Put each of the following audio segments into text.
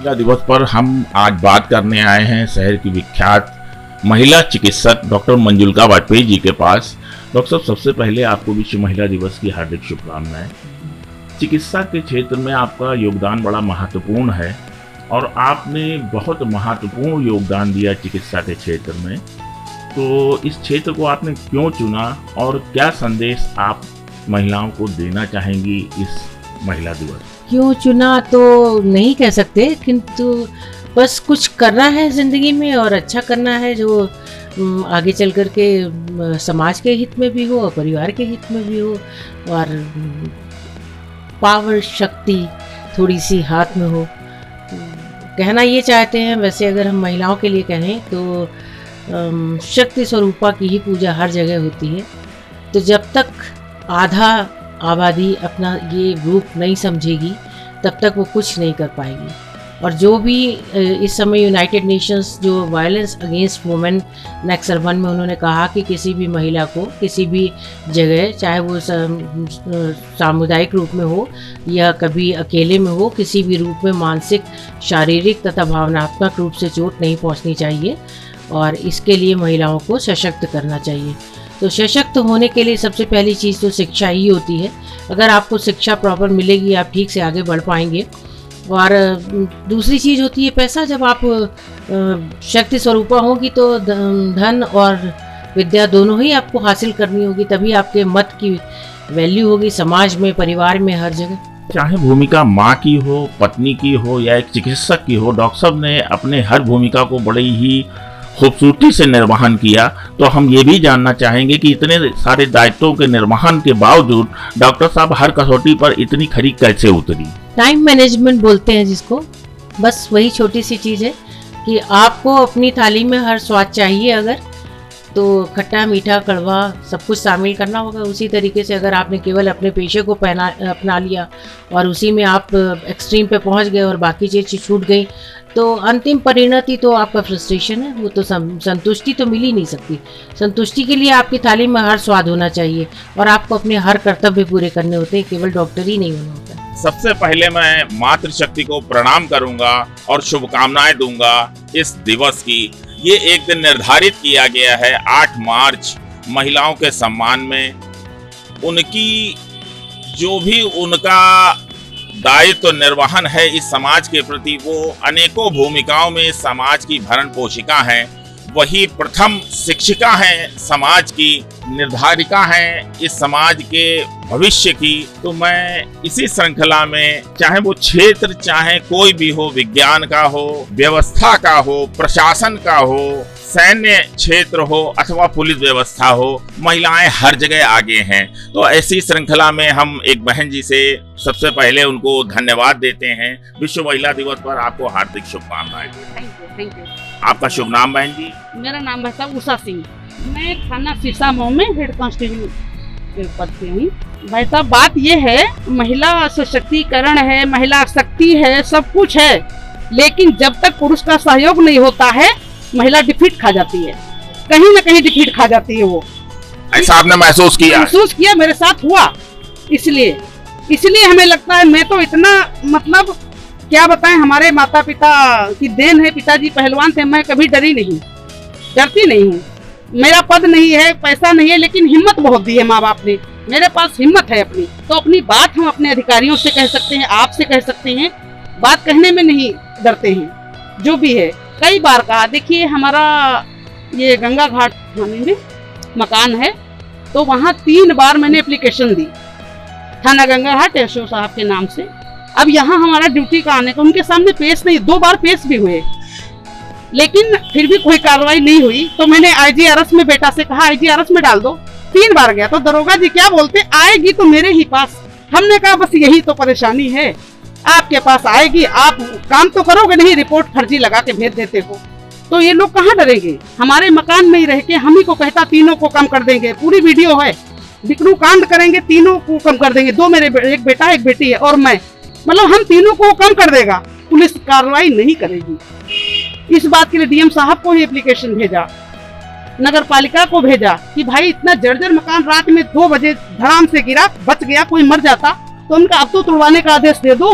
महिला दिवस पर हम आज बात करने आए हैं शहर की विख्यात महिला चिकित्सक डॉक्टर मंजुलिका वाजपेयी जी के पास। डॉक्टर साहब, सबसे पहले आपको विश्व महिला दिवस की हार्दिक शुभकामनाएं। चिकित्सा के क्षेत्र में आपका योगदान बड़ा महत्वपूर्ण है और आपने बहुत महत्वपूर्ण योगदान दिया चिकित्सा के क्षेत्र में। तो इस क्षेत्र को आपने क्यों चुना और क्या संदेश आप महिलाओं को देना चाहेंगी इस महिला दिवस? क्यों चुना तो नहीं कह सकते, किंतु बस कुछ करना है ज़िंदगी में और अच्छा करना है जो आगे चल कर के समाज के हित में भी हो और परिवार के हित में भी हो और पावर शक्ति थोड़ी सी हाथ में हो। कहना ये चाहते हैं, वैसे अगर हम महिलाओं के लिए कहें तो शक्ति स्वरूपा की ही पूजा हर जगह होती है। तो जब तक आधा आबादी अपना ये रूप नहीं समझेगी तब तक वो कुछ नहीं कर पाएगी। और जो भी इस समय यूनाइटेड नेशंस जो वायलेंस अगेंस्ट वुमेन नेक्सट 1 में उन्होंने कहा कि किसी भी महिला को किसी भी जगह, चाहे वो सामुदायिक रूप में हो या कभी अकेले में हो, किसी भी रूप में मानसिक, शारीरिक तथा भावनात्मक रूप से चोट नहीं पहुंचनी चाहिए और इसके लिए महिलाओं को सशक्त करना चाहिए। तो सशक्त होने के लिए सबसे पहली चीज़ तो शिक्षा ही होती है। अगर आपको शिक्षा प्रॉपर मिलेगी आप ठीक से आगे बढ़ पाएंगे। और दूसरी चीज़ होती है पैसा। जब आप शक्ति स्वरूपा होगी तो धन और विद्या दोनों ही आपको हासिल करनी होगी, तभी आपके मत की वैल्यू होगी समाज में, परिवार में, हर जगह। चाहे भूमिका माँ की हो, पत्नी की हो या एक चिकित्सक की हो, डॉक्टर साहब ने अपने हर भूमिका को बड़े ही खूबसूरती से निर्वहन किया। तो हम ये भी जानना चाहेंगे कि इतने सारे दायित्वों के निर्वहन के बावजूद डॉक्टर साहब हर कसौटी पर इतनी खरी कैसे उतरी? टाइम मैनेजमेंट बोलते हैं जिसको, बस वही छोटी सी चीज़ है कि आपको अपनी थाली में हर स्वाद चाहिए अगर, तो खट्टा मीठा कड़वा सब कुछ शामिल करना होगा। उसी तरीके से अगर आपने केवल अपने पेशे को अपना लिया और उसी में आप एक्सट्रीम पे पहुंच गए और बाकी चीज़ छूट गई तो अंतिम परिणति तो आपका फ्रस्ट्रेशन है। वो तो संतुष्टि तो मिल ही नहीं सकती। संतुष्टि के लिए आपकी थाली में हर स्वाद होना चाहिए और आपको अपने हर कर्तव्य पूरे करने होते हैं, केवल डॉक्टर ही नहीं होना होता। सबसे पहले मैं मातृशक्ति को प्रणाम करूंगा और शुभकामनाएं दूंगा इस दिवस की। ये एक दिन निर्धारित किया गया है 8 मार्च महिलाओं के सम्मान में। उनकी जो भी उनका दायित्व निर्वहन है इस समाज के प्रति, वो अनेकों भूमिकाओं में समाज की भरण पोषिका हैं। वही प्रथम शिक्षिका हैं, समाज की निर्धारिका हैं इस समाज के भविष्य की। तो मैं इसी श्रृंखला में, चाहे वो क्षेत्र चाहे कोई भी हो, विज्ञान का हो, व्यवस्था का हो, प्रशासन का हो, सैन्य क्षेत्र हो अथवा पुलिस व्यवस्था हो, महिलाएं हर जगह आगे हैं। तो ऐसी श्रृंखला में हम एक बहन जी से सबसे पहले उनको धन्यवाद देते हैं। विश्व महिला दिवस पर आपको हार्दिक शुभकामनाएं। Thank you. आपका शुभ नाम बहन जी? मेरा नाम है उषा सिंह। मैं थाना सीसामऊ में हेड कांस्टेबल के पद पे हूँ। भाई साहब, बात ये है, महिला सशक्तिकरण है, महिला शक्ति है, सब कुछ है, लेकिन जब तक पुरुष का सहयोग नहीं होता है महिला डिफीट खा जाती है, कहीं ना कहीं डिफीट खा जाती है। वो ऐसा आपने महसूस किया? मेरे साथ हुआ। इसलिए हमें लगता है, मैं तो इतना मतलब क्या बताएं, हमारे माता पिता की देन है। पिताजी पहलवान थे, मैं कभी डरती नहीं हूँ। मेरा पद नहीं है, पैसा नहीं है, लेकिन हिम्मत बहुत दी है माँ बाप ने। मेरे पास हिम्मत है अपनी, तो अपनी बात हम अपने अधिकारियों से कह सकते हैं, आपसे कह सकते हैं। बात कहने में नहीं डरते हैं। जो भी है कई बार कहा। देखिए, हमारा ये गंगा घाट थाने में मकान है, तो वहाँ 3 बार मैंने एप्लीकेशन दी थाना गंगा घाट एसओ साहब के नाम से। अब यहाँ हमारा ड्यूटी का आने का उनके सामने पेश नहीं, 2 बार पेश भी हुए, लेकिन फिर भी कोई कार्रवाई नहीं हुई। तो मैंने IGRS में बेटा से कहा IGRS में डाल दो। 3 बार गया तो दरोगा जी क्या बोलते, आएगी तो मेरे ही पास। हमने कहा बस यही तो परेशानी है, आपके पास आएगी, आप काम तो करोगे नहीं, रिपोर्ट फर्जी लगा के भेज देते हो। तो ये लोग कहाँ डरेंगे? हमारे मकान में ही रह के हम ही को कहता तीनों को कम कर देंगे, पूरी वीडियो है, विष्णु कांड करेंगे, तीनों को कम कर देंगे। 2 मेरे एक बेटा एक बेटी है और मैं, मतलब हम तीनों को कम कर देगा। पुलिस कार्रवाई नहीं करेगी। इस बात के लिए DM साहब को ही एप्लीकेशन भेजा, नगर पालिका को भेजा कि भाई इतना जर्जर मकान रात में 2 बजे धड़ाम से गिरा, बच गया, कोई मर जाता तो उनका अब तो तोड़वाने का आदेश दे दो,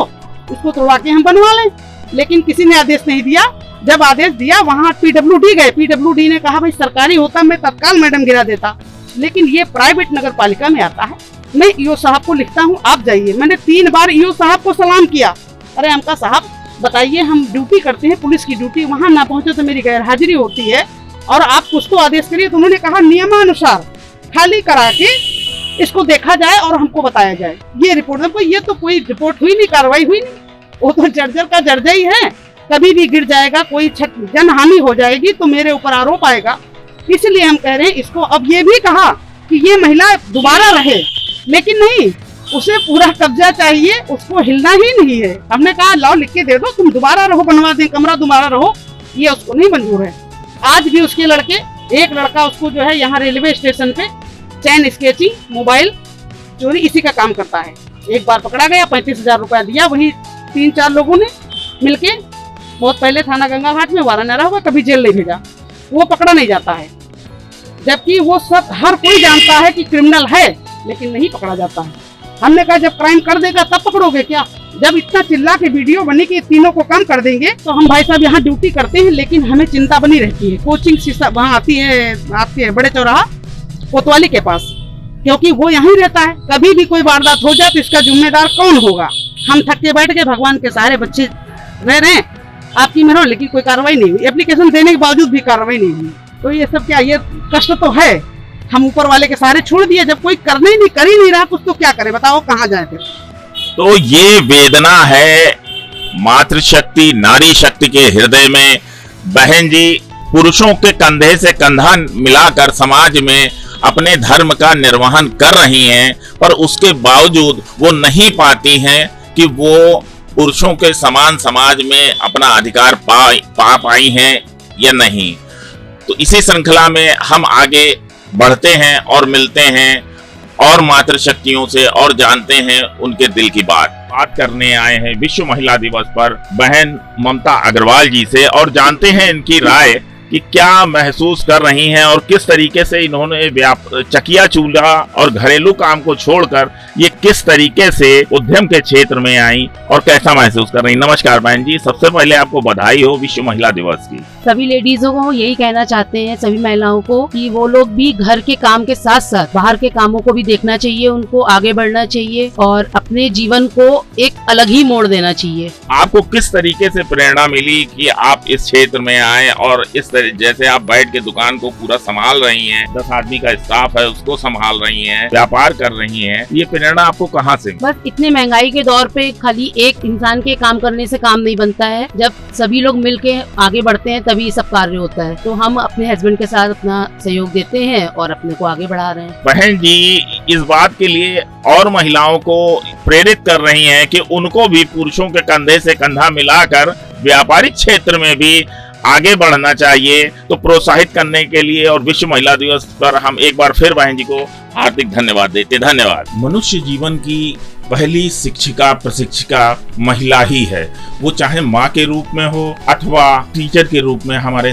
उसको तोड़वा के हम बनवा लें। लेकिन किसी ने आदेश नहीं दिया। जब आदेश दिया वहाँ PWD गए, PWD ने कहा भाई सरकारी होता मैं तत्काल मैडम गिरा देता, लेकिन ये प्राइवेट नगर पालिका में आता है। मैं ईओ साहब को लिखता हूँ आप जाइए। मैंने 3 बार ईओ साहब को सलाम किया, अरे हमका साहब बताइए हम ड्यूटी करते हैं, पुलिस की ड्यूटी, वहाँ ना पहुँचे तो मेरी गैर हाजिरी होती है और आप कुछ तो आदेश करिए। तो उन्होंने कहा नियमानुसार खाली करा के इसको देखा जाए और हमको बताया जाए। ये रिपोर्ट देखो, ये तो कोई रिपोर्ट हुई नहीं, कार्रवाई हुई नहीं, वो तो जर्जर का जर्जर ही है। कभी भी गिर जाएगा, कोई जनहानि हो जाएगी तो मेरे ऊपर आरोप आएगा। इसलिए हम कह रहे हैं इसको। अब ये भी कहा कि ये महिला दोबारा रहे, लेकिन नहीं, उसे पूरा कब्जा चाहिए, उसको हिलना ही नहीं है। हमने कहा लाओ लिख के दे दो, तुम दोबारा रहो, बनवा दें कमरा, दोबारा रहो, ये उसको नहीं मंजूर है। आज भी उसके लड़के, एक लड़का उसको जो है यहाँ रेलवे स्टेशन पे चैन स्केचिंग, मोबाइल चोरी, इसी का काम करता है। एक बार पकड़ा गया, 35,000 रुपया दिया, वही 3-4 लोगों ने मिलके, बहुत पहले थाना गंगा घाट में वारानारा हुआ, कभी जेल नहीं भेजा, वो पकड़ा नहीं जाता है। जबकि वो सब हर कोई जानता है कि क्रिमिनल है, लेकिन नहीं पकड़ा जाता है। हमने कहा जब क्राइम कर देगा तब पकड़ोगे क्या? जब इतना चिल्ला के वीडियो बनी कि तीनों को कम कर देंगे, तो हम भाई साहब यहाँ ड्यूटी करते हैं, लेकिन हमें चिंता बनी रहती है। कोचिंग वहाँ आती है आपके बड़े चौराहा कोतवाली के पास, क्योंकि वो यहीं रहता है। कभी भी कोई वारदात हो जाए तो इसका जिम्मेदार कौन होगा? हम थक के बैठ गए, भगवान के सहारे बच्चे रह रहे हैं, आपकी मेहरबानी, लेकिन कोई कार्रवाई नहीं हुई। एप्लीकेशन देने के बावजूद भी कार्रवाई नहीं हुई। तो ये सब क्या, ये कष्ट तो है, हम ऊपर वाले के सहारे छोड़ दिए। जब कोई कर ही नहीं रहा कुछ, तो क्या करे बताओ, कहाँ जाए फिर? तो ये वेदना है मातृशक्ति, नारी शक्ति के हृदय में। बहन जी पुरुषों के कंधे से कंधा मिलाकर समाज में अपने धर्म का निर्वहन कर रही हैं, पर उसके बावजूद वो नहीं पाती हैं कि वो पुरुषों के समान समाज में अपना अधिकार पा पाई हैं या नहीं। तो इसी श्रृंखला में हम आगे बढ़ते हैं और मिलते हैं और मातृशक्तियों से और जानते हैं उनके दिल की बात करने आए हैं विश्व महिला दिवस पर बहन ममता अग्रवाल जी से, और जानते हैं इनकी राय कि क्या महसूस कर रही हैं और किस तरीके से इन्होंने चकिया चूल्हा और घरेलू काम को छोड़कर ये किस तरीके से उद्यम के क्षेत्र में आई और कैसा महसूस कर रही। नमस्कार बहन जी, सबसे पहले आपको बधाई हो विश्व महिला दिवस की। सभी लेडीजों को यही कहना चाहते हैं, सभी महिलाओं को, कि वो लोग भी घर के काम के साथ साथ बाहर के कामों को भी देखना चाहिए, उनको आगे बढ़ना चाहिए और अपने जीवन को एक अलग ही मोड़ देना चाहिए। आपको किस तरीके से प्रेरणा मिली कि आप इस क्षेत्र में आए और इस जैसे आप बैठ के दुकान को पूरा संभाल रही हैं, 10 आदमी का स्टाफ है उसको संभाल रही हैं, व्यापार कर रही हैं, ये प्रेरणा आपको कहाँ से? बस इतने महंगाई के दौर पे खाली एक इंसान के काम करने से काम नहीं बनता है, जब सभी लोग मिलके आगे बढ़ते हैं तभी सब कार्य होता है। तो हम अपने हस्बैंड के साथ अपना सहयोग देते हैं और अपने को आगे बढ़ा रहे हैं। बहन जी इस बात के लिए और महिलाओं को प्रेरित कर रही हैं कि उनको भी पुरुषों के कंधे से कंधा मिलाकर व्यापारिक क्षेत्र में भी आगे बढ़ना चाहिए। तो प्रोत्साहित करने के लिए और विश्व महिला दिवस पर हम एक बार फिर बहन जी को हार्दिक धन्यवाद देते। धन्यवाद। मनुष्य जीवन की पहली शिक्षिका प्रशिक्षिका महिला ही है, वो चाहे माँ के रूप में हो अथवा टीचर के रूप में हमारे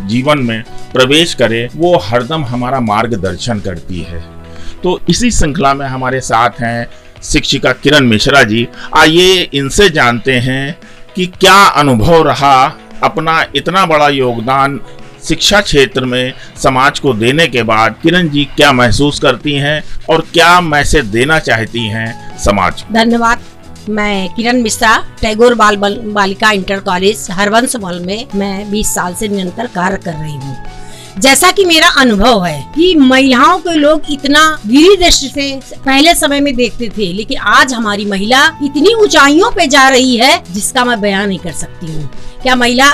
जीवन में प्रवेश करे, वो हरदम हमारा मार्गदर्शन करती है। तो इसी श्रृंखला में हमारे साथ हैं शिक्षिका किरण मिश्रा जी। आइए इनसे जानते हैं कि क्या अनुभव रहा अपना इतना बड़ा योगदान शिक्षा क्षेत्र में समाज को देने के बाद। किरण जी क्या महसूस करती हैं और क्या मैसेज देना चाहती हैं समाज को? धन्यवाद। मैं किरण मिश्रा, टैगोर बालिका इंटर कॉलेज हरवंश मॉल में मैं 20 साल से निरंतर कार्य कर रही हूँ। जैसा कि मेरा अनुभव है कि महिलाओं को लोग इतना गिरी दृष्टि से पहले समय में देखते थे, लेकिन आज हमारी महिला इतनी ऊंचाइयों पे जा रही है जिसका मैं बयान नहीं कर सकती हूँ। क्या महिला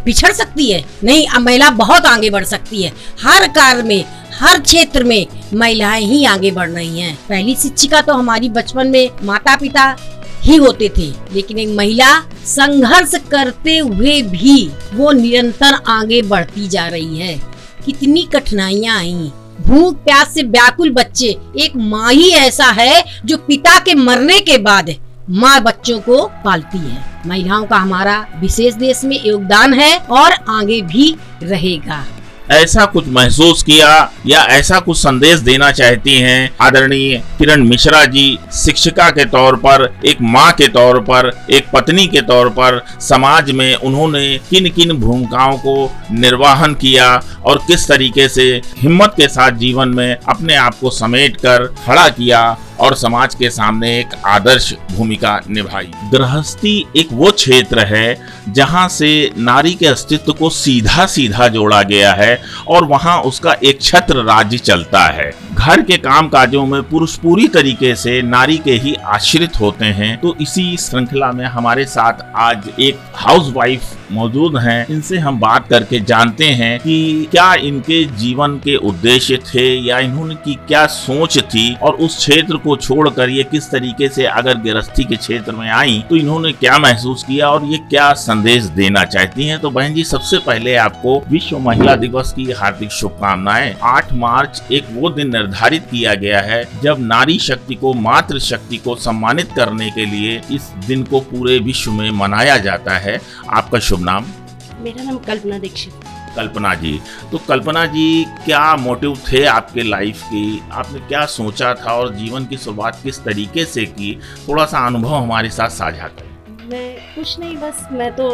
पिछड़ सकती है? नहीं, अब महिला बहुत आगे बढ़ सकती है। हर कार्य में, हर क्षेत्र में महिलाएं ही आगे बढ़ रही हैं। पहली शिक्षिका तो हमारी बचपन में माता पिता ही होते थे, लेकिन एक महिला संघर्ष करते हुए भी वो निरंतर आगे बढ़ती जा रही है। कितनी कठिनाइयां आई, भूख प्यास से व्याकुल बच्चे, एक माँ ही ऐसा है जो पिता के मरने के बाद माँ बच्चों को पालती है। महिलाओं का हमारा विशेष देश में योगदान है और आगे भी रहेगा। ऐसा कुछ महसूस किया या ऐसा कुछ संदेश देना चाहती हैं आदरणीय किरण मिश्रा जी, शिक्षिका के तौर पर, एक माँ के तौर पर, एक पत्नी के तौर पर समाज में उन्होंने किन किन भूमिकाओं को निर्वाहन किया और किस तरीके से हिम्मत के साथ जीवन में अपने आप को समेटकर खड़ा किया और समाज के सामने एक आदर्श भूमिका निभाई। गृहस्थी एक वो क्षेत्र है जहां से नारी के अस्तित्व को सीधा सीधा जोड़ा गया है और वहां उसका एक छत्र राज्य चलता है। घर के काम काजों में पुरुष पूरी तरीके से नारी के ही आश्रित होते हैं। तो इसी श्रृंखला में हमारे साथ आज एक हाउसवाइफ मौजूद हैं। इनसे हम बात करके जानते हैं कि क्या इनके जीवन के उद्देश्य थे या इन्होंने की क्या सोच थी और उस क्षेत्र को छोड़कर ये किस तरीके से अगर गृहस्थी के क्षेत्र में आई तो इन्होंने क्या महसूस किया और ये क्या संदेश देना चाहती हैं। तो बहन जी, सबसे पहले आपको विश्व महिला दिवस की हार्दिक शुभकामनाएं। 8 मार्च एक वो दिन निर्धारित किया गया है जब नारी शक्ति को, मातृ शक्ति को सम्मानित करने के लिए इस दिन को पूरे विश्व में मनाया जाता है। आपका शुभ नाम? मेरा नाम कल्पना दीक्षित। कल्पना जी, तो कल्पना जी, क्या मोटिव थे आपके लाइफ की? आपने क्या सोचा था और जीवन की शुरुआत किस तरीके से की? थोड़ा सा अनुभव हमारे साथ साझा करें। मैं कुछ नहीं, बस मैं तो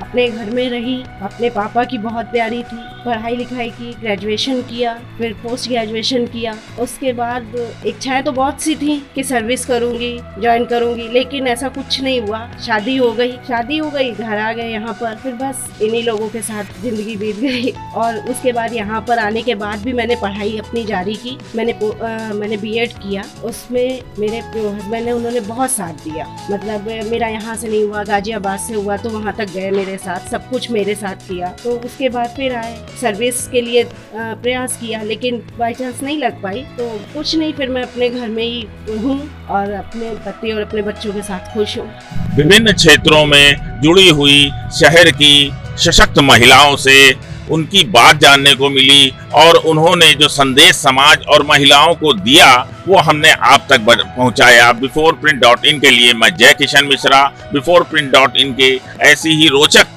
अपने घर में रही। अपने पापा की बहुत प्यारी थी, पढ़ाई लिखाई की, ग्रेजुएशन किया, फिर पोस्ट ग्रेजुएशन किया। उसके बाद इच्छाएं तो बहुत सी थी कि सर्विस करूंगी, ज्वाइन करूंगी, लेकिन ऐसा कुछ नहीं हुआ। शादी हो गई, घर आ गए यहाँ पर, फिर बस इन्हीं लोगों के साथ जिंदगी बीत गई। और उसके बाद यहाँ पर आने के बाद भी मैंने पढ़ाई अपनी जारी की। मैंने बीएड किया। उसमें मेरे हस्बैंड ने, उन्होंने बहुत साथ दिया। मतलब मेरा यहाँ से नहीं हुआ, गाजियाबाद से हुआ, तो वहाँ तक गए मेरे साथ, सब कुछ मेरे साथ किया। तो उसके बाद फिर आए, सर्विस के लिए प्रयास किया, लेकिन बाई चांस नहीं लग पाई। तो कुछ नहीं, फिर मैं अपने घर में ही हूँ और अपने पति और अपने बच्चों के साथ खुश हूँ। विभिन्न क्षेत्रों में जुड़ी हुई शहर की सशक्त महिलाओं से उनकी बात जानने को मिली और उन्होंने जो संदेश समाज और महिलाओं को दिया वो हमने आप तक पहुंचाया। biforeprint.in के लिए मैं जय किशन मिश्रा। biforeprint.in के ऐसी ही रोचक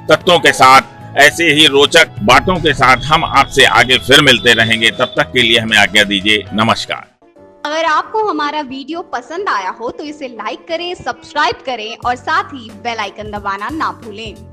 तत्वों के साथ, ऐसे ही रोचक बातों के साथ हम आपसे आगे फिर मिलते रहेंगे। तब तक के लिए हमें आज्ञा दीजिए। नमस्कार। अगर आपको हमारा वीडियो पसंद आया हो तो इसे लाइक करें, सब्सक्राइब करें और साथ ही बेल आइकन दबाना ना भूलें।